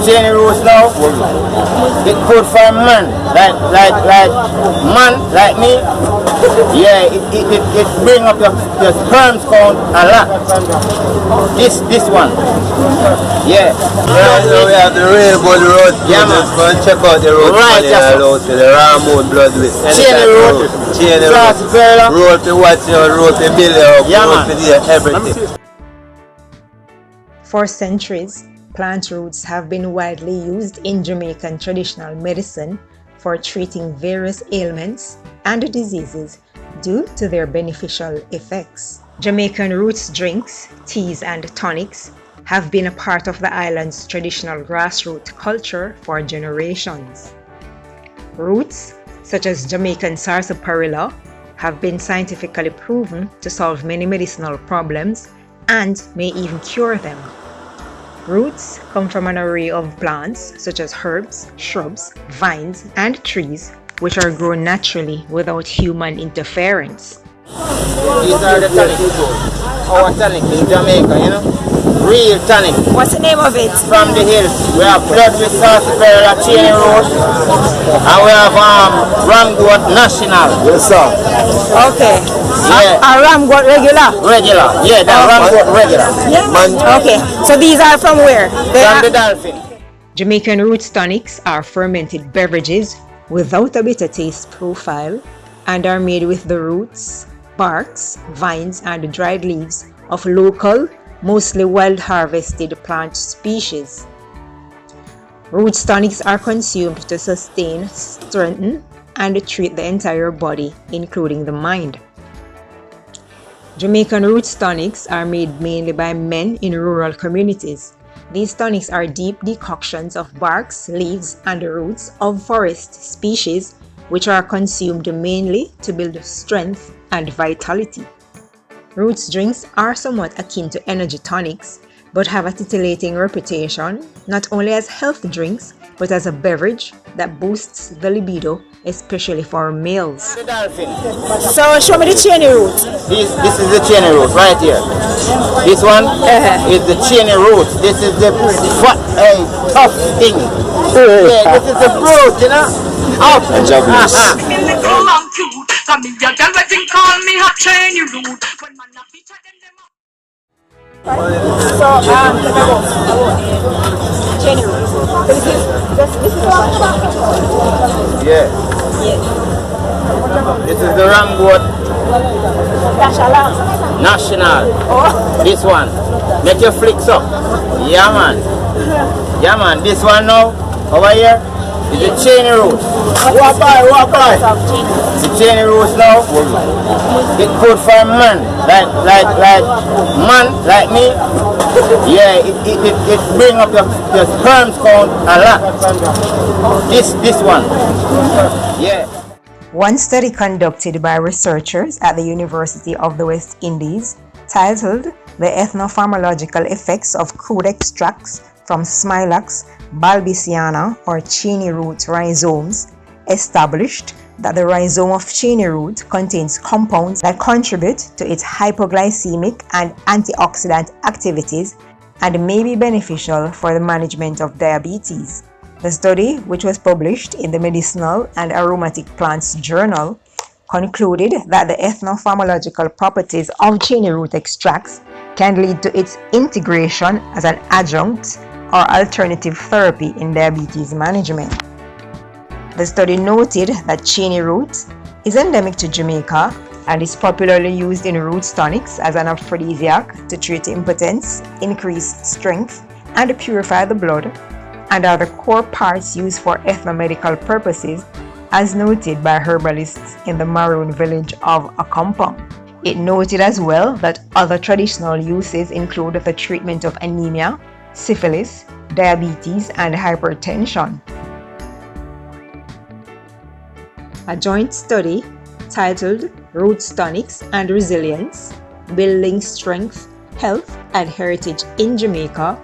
Chaney Root now, it good for a man, like man, like me. Yeah, it bring up your sperm count a lot. This one. Yeah. Right now we have the rainbow road. Yeah, man. Just go and check out the road. Right, yeah. The Ramon blood with. Chaney Root, Sarsaparilla. Road to watch your road to build your Yeah, road man. to everything. For centuries, plant roots have been widely used in Jamaican traditional medicine for treating various ailments and diseases due to their beneficial effects. Jamaican roots drinks, teas, and tonics have been a part of the island's traditional grassroots culture for generations. Roots, such as Jamaican Sarsaparilla, have been scientifically proven to solve many medicinal problems and may even cure them. Roots come from an array of plants such as herbs, shrubs, vines, and trees, which are grown naturally without human interference. These are the tonic. Our tonic in Jamaica, you know? Real tonic. What's the name of it? From the hills. We have blood with Sarsaparilla, Chaney Root, and we have Ramgoat National. Yes, sir. Okay. Yeah. A ram goat regular? Regular. Yeah, the Ramgoat regular. Okay. So these are from where? From the dolphin. Jamaican root tonics are fermented beverages without a bitter taste profile and are made with the roots, barks, vines, and dried leaves of local, mostly wild harvested plant species. Root tonics are consumed to sustain, strengthen, and treat the entire body, including the mind. Jamaican root tonics are made mainly by men in rural communities. These tonics are deep decoctions of barks, leaves, and roots of forest species which are consumed mainly to build strength and vitality. Roots drinks are somewhat akin to energy tonics, but have a titillating reputation, not only as health drinks, but as a beverage that boosts the libido, especially for males. The dolphin. So show me the Chaney Root. This is the Chaney Root right here. This one is the Chaney Root. This is the tough thing. Yeah, this is the fruit, you know. Out. Chaney Root. This is Yeah. This is the Ramgoat National. This one. Make your flicks up. Yeah, man. Yeah, man. This one now, over here, is the Chaney Root. Walk by. The Chaney Root now, it good for a man, man, like me. Yeah, it bring up your sperm count a lot. This one. Yeah. One study conducted by researchers at the University of the West Indies, titled The Ethnopharmacological Effects of Crude Extracts from Smilax balbisiana or Chaney root rhizomes, established that the rhizome of Chaney root contains compounds that contribute to its hypoglycemic and antioxidant activities and may be beneficial for the management of diabetes. The study, which was published in the Medicinal and Aromatic Plants Journal, concluded that the ethnopharmacological properties of Chaney root extracts can lead to its integration as an adjunct or alternative therapy in diabetes management. The study noted that Chaney root is endemic to Jamaica and is popularly used in root tonics as an aphrodisiac to treat impotence, increase strength, and purify the blood, and are the core parts used for ethnomedical purposes, as noted by herbalists in the Maroon village of Akompa. It noted as well that other traditional uses include the treatment of anemia, syphilis, diabetes, and hypertension. A joint study titled Roots Tonics and Resilience, Building Strength, Health, and Heritage in Jamaica,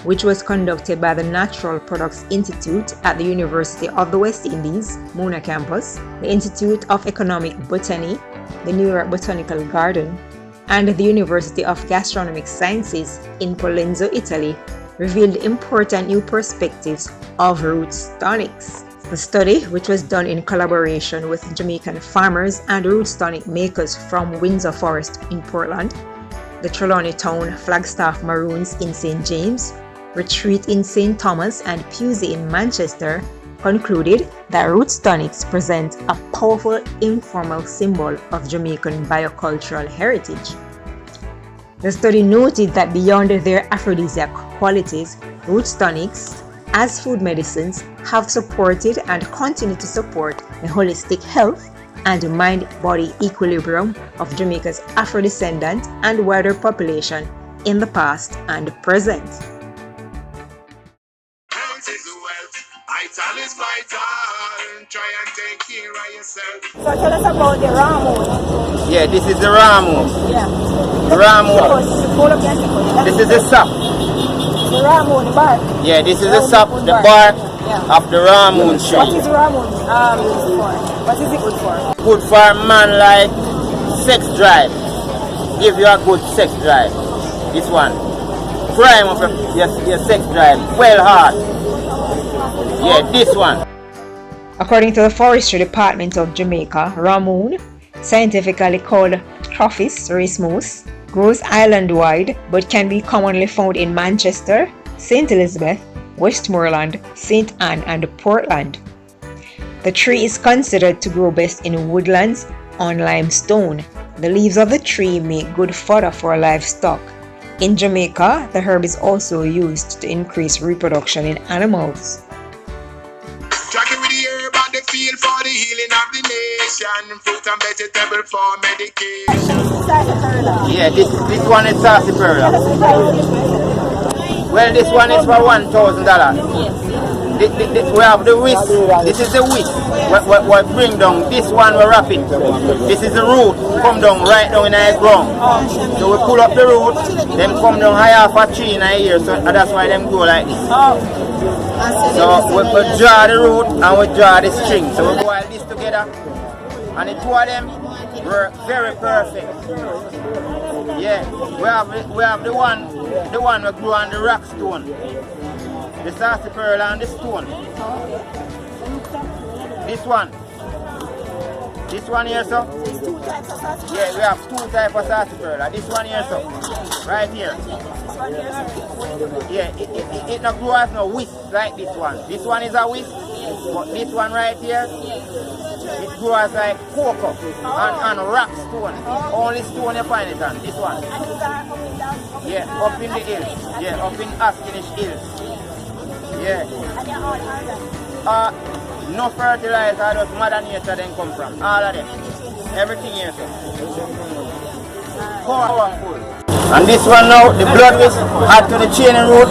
which was conducted by the Natural Products Institute at the University of the West Indies, Mona campus, the Institute of Economic Botany, the New York Botanical Garden, and the University of Gastronomic Sciences in Colenso, Italy, revealed important new perspectives of roots tonics. The study, which was done in collaboration with Jamaican farmers and roots tonic makers from Windsor Forest in Portland, the Trelawney Town Flagstaff Maroons in St. James, Retreat in St. Thomas and Pusey in Manchester, concluded that roots tonics present a powerful informal symbol of Jamaican biocultural heritage. The study noted that beyond their aphrodisiac qualities, roots tonics, as food medicines, have supported and continue to support the holistic health and mind-body equilibrium of Jamaica's Afro-descendant and wider population in the past and present. So tell us about the ramu. Yeah, this is the ramu. Yeah. Ramu. This is the sap. The ramu, the bark. Yeah, this is the sap, the bark of the ramu tree. What is ramu used for? What is it good for? Good for a man like sex drive. Give you a good sex drive. This one. Prime of your sex drive. Well hard. Yeah, this one. According to the Forestry Department of Jamaica, ramoon, scientifically called Trophis racemoose, grows island-wide but can be commonly found in Manchester, St. Elizabeth, Westmoreland, St. Anne and Portland. The tree is considered to grow best in woodlands on limestone. The leaves of the tree make good fodder for livestock. In Jamaica, the herb is also used to increase reproduction in animals. Tracking with the herb and the field for the healing of the nation. Fruit and vegetable for medication. Yeah, this one is Sarsaparilla. Well, this one is for $1,000. We have the whisk. This is the whisk. What bring down. This one we wrap it. This is the root. Come down right down in the ground. So we pull up the root. Them come down high off a tree in a year. So that's why them go like this. So we draw the root and we draw the string. So we boil this together. And the two of them work very perfect. Yeah, we have the one we grew on the rock stone. The sarsaparilla and the stone. This one here, sir. Yeah, we have 2 types of sarsaparilla. This one here, sir. Right here. Yeah, it not grow as no whisk like this one. This one is a whisk, but this one right here, it grows like cocoa and rock stone. Only stone you find it on. This one. Yeah, up in the hills. Yeah, up in Askinish Hills. Yeah. No fertilizer, just Mother Nature then come from. All of them. Everything here, sir. Powerful. And this one now, the blood whisk, add to the Chaney Root,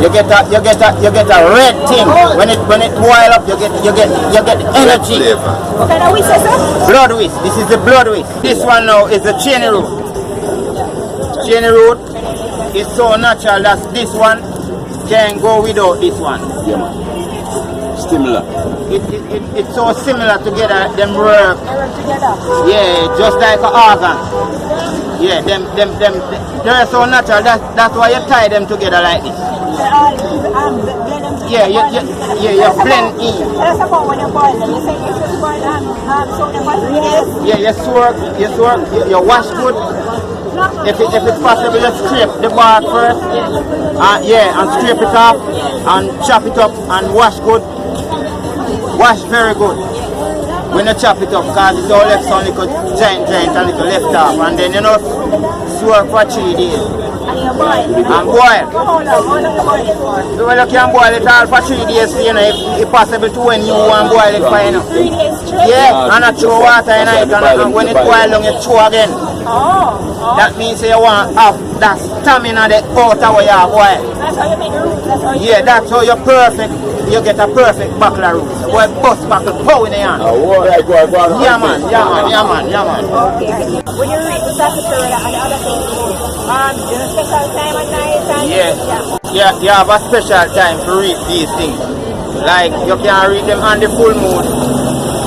you get a red thing. When it boil up, you get energy. What kind of whisk is it? Blood whisk. This is the blood whisk. This one now is the Chaney Root. Chaney Root is so natural that this one can't go without this one. Yeah, man. Similar. It's so similar together, them work. They work together. Yeah, just like an organ. Yeah, they're so natural. That's why you tie them together like this. Blend them together. Yeah, you blend in. Tell us about when you boil them. You say you should boil them, soak them for 3 days. Yeah, you wash good. If it's possible, you scrape the bark first. And scrape it off and chop it up and wash good. Wash very good. When you chop it up, because it's all left some little giant and little left off. And then soak for 3 days. And you boil. And boil. How long you boil it for? Well, you can boil it all for 3 days, if possible to when you want to boil it for, 3 days straight? Yeah, and I throw water in it, and when it boils down, you throw again. That means you want to have that stamina the outer way you boil. That's how you make the roots. Yeah, that's how you're perfect. You get a perfect buckler root. Boy, bust buckle, pow in the hand. Yeah, man. Okay. When you read the sarsaparilla and the other things, do you special time at night? Yeah, you have a special time to read these things. Like, you can read them on the full moon.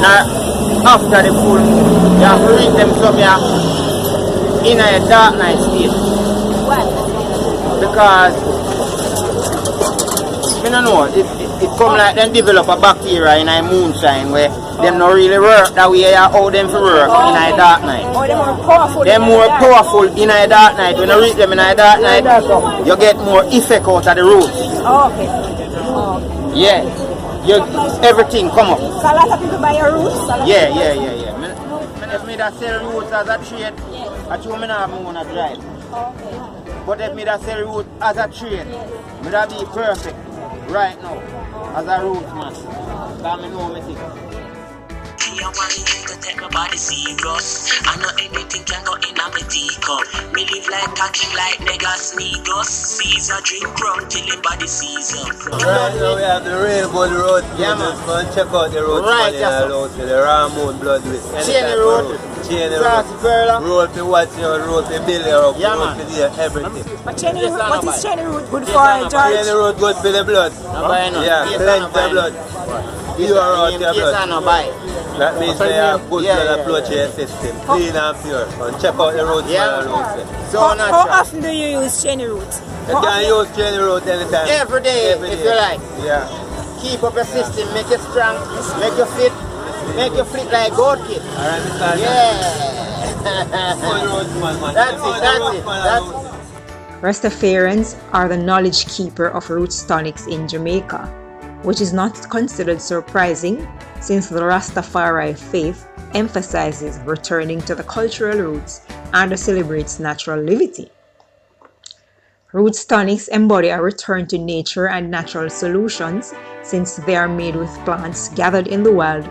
Now, after the full moon, you have to read them somewhere in a dark night state. What? Because Me no know. It come like them develop a bacteria in a moonshine where them not really work that way how them for work in a dark night. Oh, they're more powerful. They're more powerful in a dark night. When you reach them in a dark night, you get more effect out of the roots. Oh, okay. Oh. Yeah. Everything come up. So a lot of people buy your roots? Yeah. If me that sell roots as a trade, I told me not have to drive. Okay. But if me that sell root as a trade, me that be perfect right now as a root man. Because me know me thing. I want to take my body serious. I know anything can go in a me teacup. Me live like talking like nigga sneakers. Caesar drink rum till the body sees up. Right now we have the Rainbow Road. Yeah, man. Go and check out the road. Right, the Ramon blood with. Chaney Root. Sarsaparilla. Road to watch your road to build your yeah, road to do everything. But Chaney Root, what is Chaney Root good for, George? Chaney Root good for the blood. Yeah, plenty of blood. You are out your blood. That means they have good blood approach to your system, clean and pure. And check out the roads. So how often do you use Chaney Root? You can use Chaney Root anytime. Every day, if you like. Yeah. Keep up your system, make you strong, make you fit, make you fit like goat kid. Alright, Mr. Yeah. That's it. Rastafarians are the knowledge keeper of roots tonics in Jamaica, which is not considered surprising since the Rastafari faith emphasizes returning to the cultural roots and celebrates natural levity. Roots tonics embody a return to nature and natural solutions since they are made with plants gathered in the wild,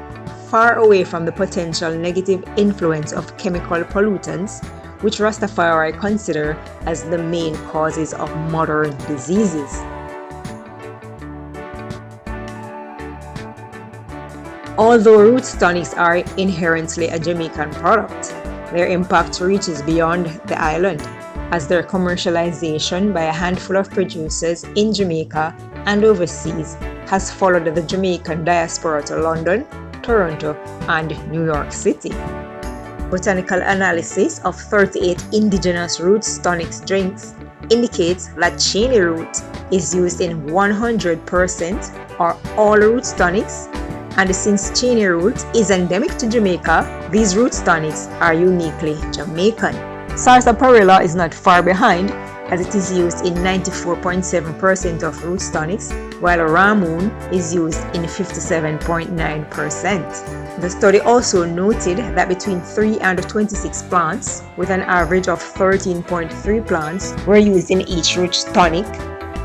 far away from the potential negative influence of chemical pollutants, which Rastafari consider as the main causes of modern diseases. Although roots tonics are inherently a Jamaican product, their impact reaches beyond the island, as their commercialization by a handful of producers in Jamaica and overseas has followed the Jamaican diaspora to London, Toronto, and New York City. Botanical analysis of 38 indigenous roots tonics drinks indicates that Chaney Root is used in 100% or all roots tonics, and since Chaney Root is endemic to Jamaica, these roots tonics are uniquely Jamaican. Sarsaparilla is not far behind, as it is used in 94.7% of roots tonics, while Ramon is used in 57.9%. The study also noted that between 3 and 26 plants, with an average of 13.3 plants, were used in each root tonic,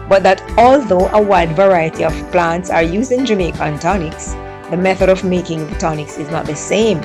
but that although a wide variety of plants are used in Jamaican tonics, the method of making the tonics is not the same.